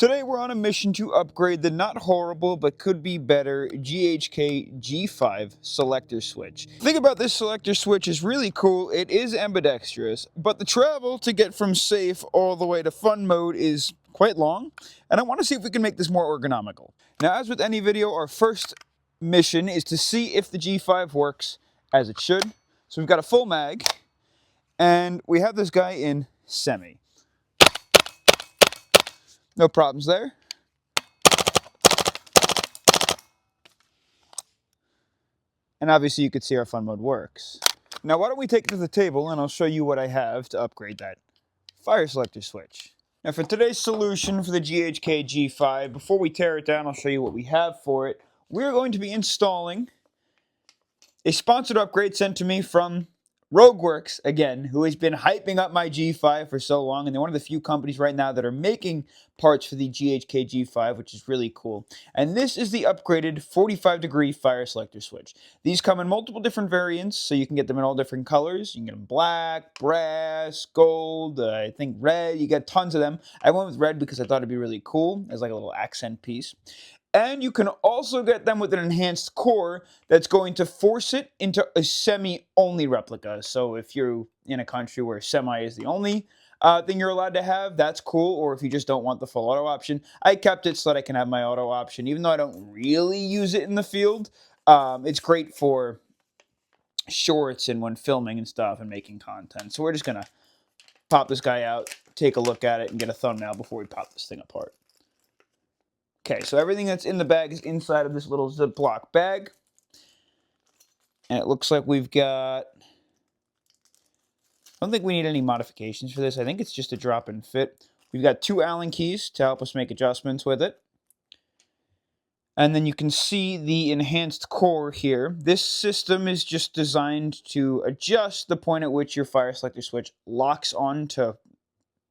Today we're on a mission to upgrade the not horrible but could be better GHK G5 selector switch. The thing about this selector switch is really cool. It is ambidextrous, but the travel to get from safe all the way to fun mode is quite long, and I want to see if we can make this more ergonomical. Now, as with any video, our first mission is to see if the G5 works as it should. So we've got a full mag, and we have this guy in semi. No problems there. And obviously you could see our fun mode works. Now why don't we take it to the table and I'll show you what I have to upgrade that fire selector switch. Now for today's solution for the GHK G5, before we tear it down, I'll show you what we have for it. We're going to be installing a sponsored upgrade sent to me from RogueWorx, again, who has been hyping up my G5 for so long, and they're one of the few companies right now that are making parts for the GHK G5, which is really cool. And this is the upgraded 45-degree fire selector switch. These come in multiple different variants, so you can get them in all different colors. You can get them black, brass, gold, I think red. You get tons of them. I went with red because I thought it'd be really cool as like a little accent piece. And you can also get them with an enhanced core that's going to force it into a semi-only replica. So if you're in a country where semi is the only thing you're allowed to have, that's cool. Or if you just don't want the full auto option, I kept it so that I can have my auto option. Even though I don't really use it in the field, it's great for shorts and when filming and stuff and making content. So we're just going to pop this guy out, take a look at it, and get a thumbnail before we pop this thing apart. Okay, so everything that's in the bag is inside of this little Ziploc bag. And it looks like we've got... I don't think we need any modifications for this. I think it's just a drop and fit. We've got 2 Allen keys to help us make adjustments with it. And then you can see the enhanced core here. This system is just designed to adjust the point at which your fire selector switch locks on to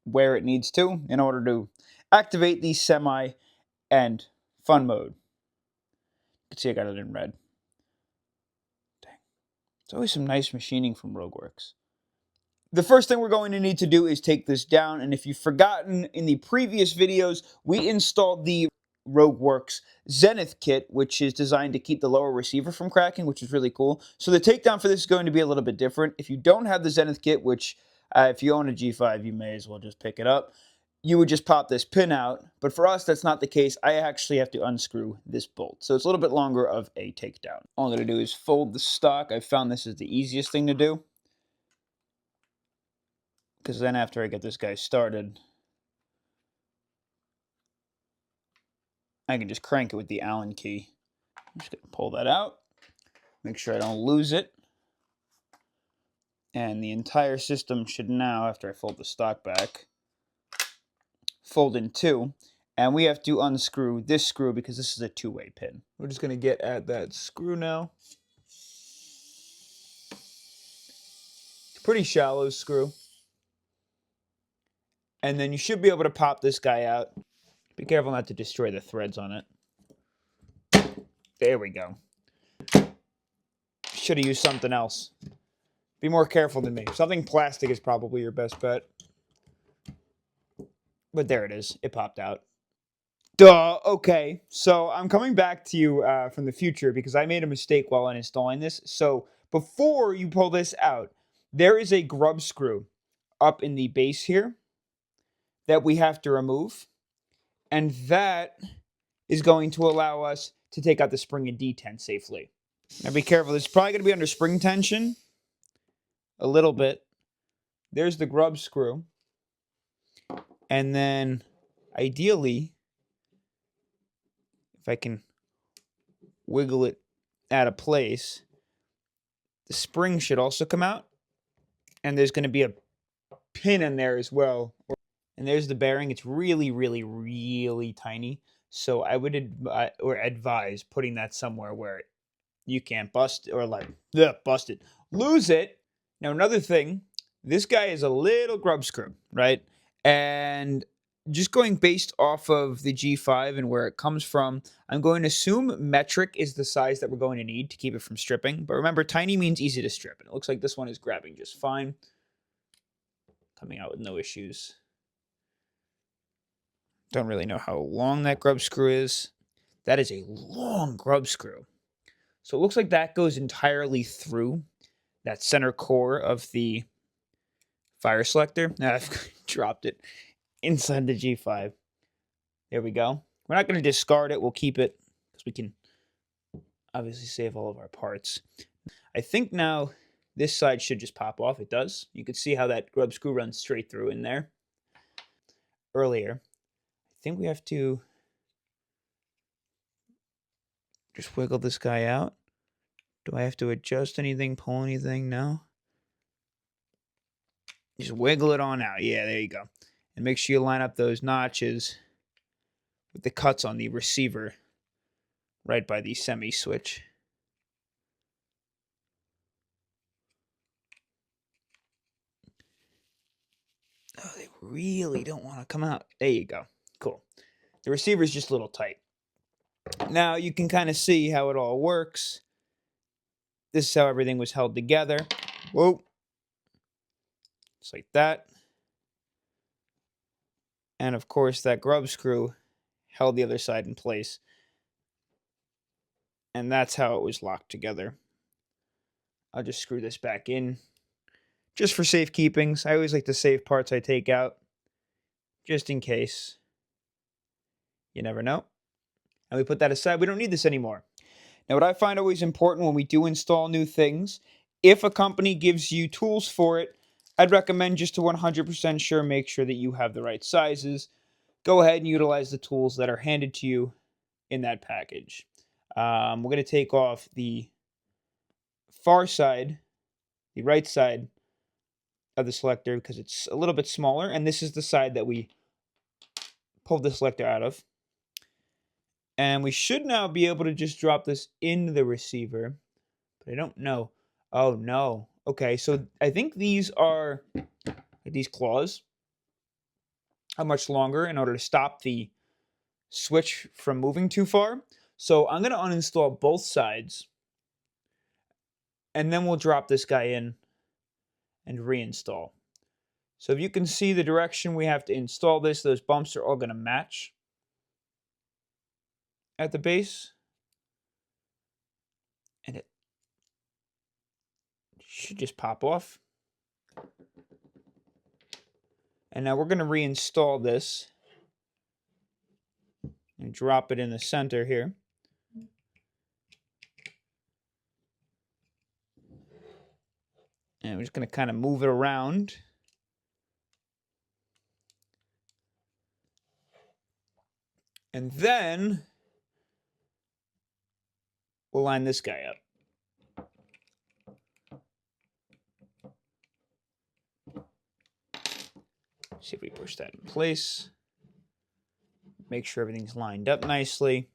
where it needs to in order to activate the semi and fun mode. You can see I got it in red. Dang. It's always some nice machining from RogueWorx. The first thing we're going to need to do is take this down, and if you've forgotten, in the previous videos, we installed the RogueWorx Zenith kit, which is designed to keep the lower receiver from cracking, which is really cool. So the takedown for this is going to be a little bit different. If you don't have the Zenith kit, which if you own a G5, you may as well just pick it up, you would just pop this pin out. But for us, that's not the case. I actually have to unscrew this bolt. So it's a little bit longer of a takedown. All I'm going to do is fold the stock. I found this is the easiest thing to do, because then after I get this guy started, I can just crank it with the Allen key. I'm just going to pull that out, make sure I don't lose it. And the entire system should now, after I fold the stock back, fold in 2. And we have to unscrew this screw because this is a 2-way pin. We're just going to get at that screw now. It's a pretty shallow screw. And then you should be able to pop this guy out. Be careful not to destroy the threads on it. There we go. Should have used something else. Be more careful than me. Something plastic is probably your best bet. But there it is. It popped out. Duh. Okay. So I'm coming back to you from the future because I made a mistake while installing this. So before you pull this out, there is a grub screw up in the base here that we have to remove. And that is going to allow us to take out the spring and detent safely. Now be careful. This is probably going to be under spring tension. A little bit. There's the grub screw. And then, ideally, if I can wiggle it out of place, the spring should also come out. And there's going to be a pin in there as well. And there's the bearing. It's really, really, really tiny. So I would advise putting that somewhere where you can't bust it, or bust it. Lose it. Now, another thing, this guy is a little grub screw, right? And just going based off of the G5 and where it comes from, I'm going to assume metric is the size that we're going to need to keep it from stripping. But remember, tiny means easy to strip. And it looks like this one is grabbing just fine. Coming out with no issues. Don't really know how long that grub screw is. That is a long grub screw. So it looks like that goes entirely through that center core of the fire selector. Now I've dropped it inside the G5. There we go. We're not going to discard it. We'll keep it because we can obviously save all of our parts. I think now this side should just pop off. It does. You can see how that grub screw runs straight through in there. Earlier, I think we have to just wiggle this guy out. Do I have to adjust anything, pull anything? No. Just wiggle it on out. Yeah, there you go. And make sure you line up those notches with the cuts on the receiver right by the semi switch. Oh, they really don't want to come out. There you go. Cool. The receiver is just a little tight. Now you can kind of see how it all works. This is how everything was held together. Whoa. Just like that. And of course, that grub screw held the other side in place. And that's how it was locked together. I'll just screw this back in. Just for safekeepings. I always like to save parts I take out. Just in case. You never know. And we put that aside. We don't need this anymore. Now, what I find always important when we do install new things, if a company gives you tools for it, I'd recommend just to 100% sure make sure that you have the right sizes. Go ahead and utilize the tools that are handed to you in that package. We're going to take off the far side, the right side of the selector because it's a little bit smaller, and this is the side that we pulled the selector out of. And we should now be able to just drop this in the receiver, but I don't know. Oh, no. Okay, so I think these are, these claws are much longer in order to stop the switch from moving too far. So I'm going to uninstall both sides, and then we'll drop this guy in and reinstall. So if you can see the direction we have to install this, those bumps are all going to match at the base. And it should just pop off. And now we're going to reinstall this and drop it in the center here. And we're just going to kind of move it around. And then we'll line this guy up. See if we push that in place. Make sure everything's lined up nicely.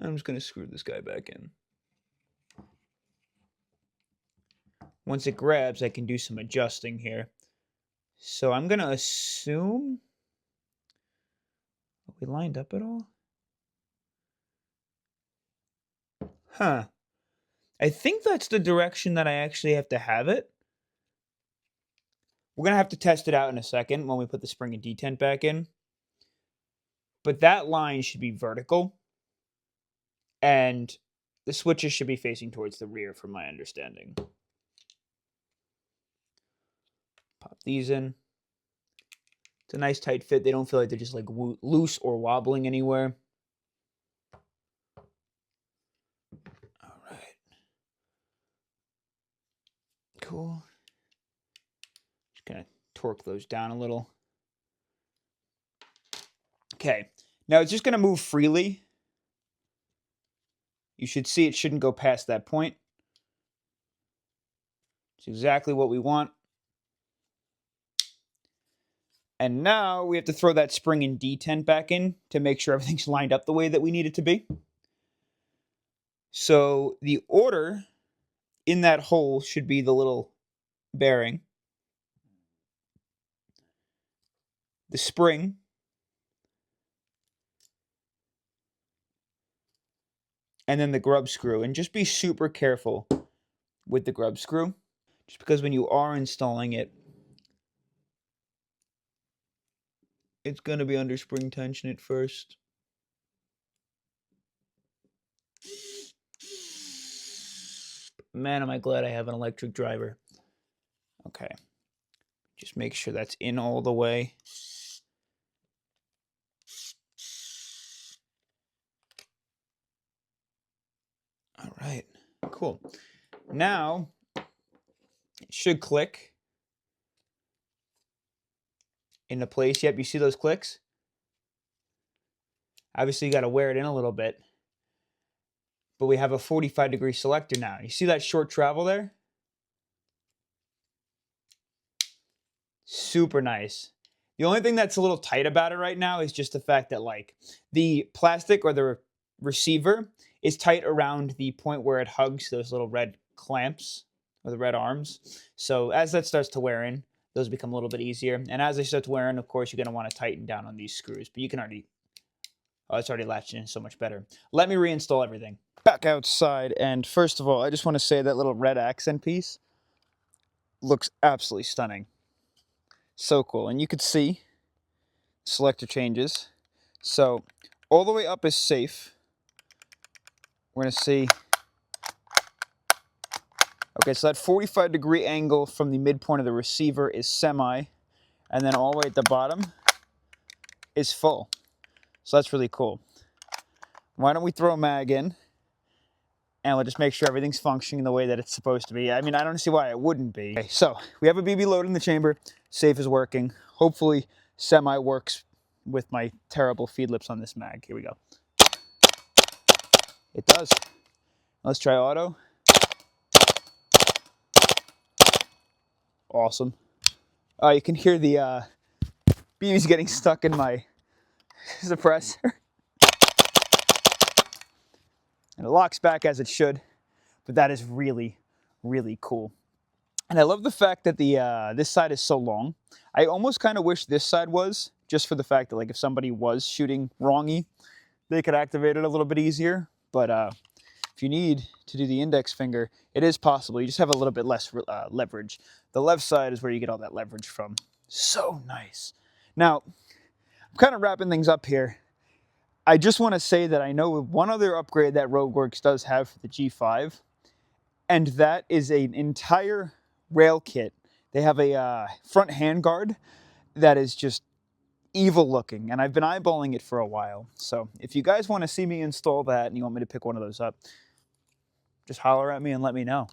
I'm just going to screw this guy back in. Once it grabs, I can do some adjusting here. So I'm going to assume... Are we lined up at all? Huh. I think that's the direction that I actually have to have it. We're going to have to test it out in a second when we put the spring and detent back in. But that line should be vertical. And the switches should be facing towards the rear from my understanding. Pop these in. It's a nice tight fit. They don't feel like they're just like loose or wobbling anywhere. All right. Cool. Just gonna torque those down a little. Okay. Now it's just gonna move freely. You should see it shouldn't go past that point. It's exactly what we want. And now we have to throw that spring and detent back in to make sure everything's lined up the way that we need it to be. So the order in that hole should be the little bearing, the spring, and then the grub screw. And just be super careful with the grub screw, just because when you are installing it, It's going to be under spring tension at first. Man, am I glad I have an electric driver. Okay. Just make sure that's in all the way. All right. Cool. Now, it should click into place. Yep, you see those clicks? Obviously, you got to wear it in a little bit. But we have a 45-degree selector now. You see that short travel there? Super nice. The only thing that's a little tight about it right now is just the fact that, like, the plastic or the receiver is tight around the point where it hugs those little red clamps or the red arms. So as that starts to wear in, those become a little bit easier. And as they start to wear in, of course, you're going to want to tighten down on these screws. But you can already... Oh, it's already latched in so much better. Let me reinstall everything. Back outside, and first of all, I just want to say that little red accent piece looks absolutely stunning. So cool. And you could see selector changes. So all the way up is safe. We're going to see... Okay, so that 45-degree angle from the midpoint of the receiver is semi, and then all the way at the bottom is full. So that's really cool. Why don't we throw a mag in, and we'll just make sure everything's functioning the way that it's supposed to be. I mean, I don't see why it wouldn't be. Okay, so we have a BB load in the chamber. Safe is working. Hopefully, semi works with my terrible feed lips on this mag. Here we go. It does. Let's try auto. Awesome. You can hear the BBs getting stuck in my suppressor. And it locks back as it should, but that is really, really cool. And I love the fact that the this side is so long. I almost kind of wish this side was, just for the fact that, like, if somebody was shooting wrongy, they could activate it a little bit easier. But if you need to do the index finger, it is possible. You just have a little bit less leverage. The left side is where you get all that leverage from. So nice. Now, I'm kind of wrapping things up here. I just want to say that I know one other upgrade that RogueWorx does have for the G5, and that is an entire rail kit. They have a front handguard that is just evil looking, and I've been eyeballing it for a while. So if you guys want to see me install that and you want me to pick one of those up, just holler at me and let me know.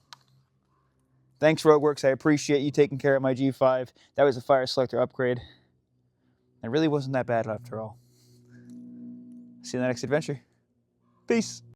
Thanks, RogueWorx. I appreciate you taking care of my G5. That was a fire selector upgrade. It really wasn't that bad after all. See you in the next adventure. Peace.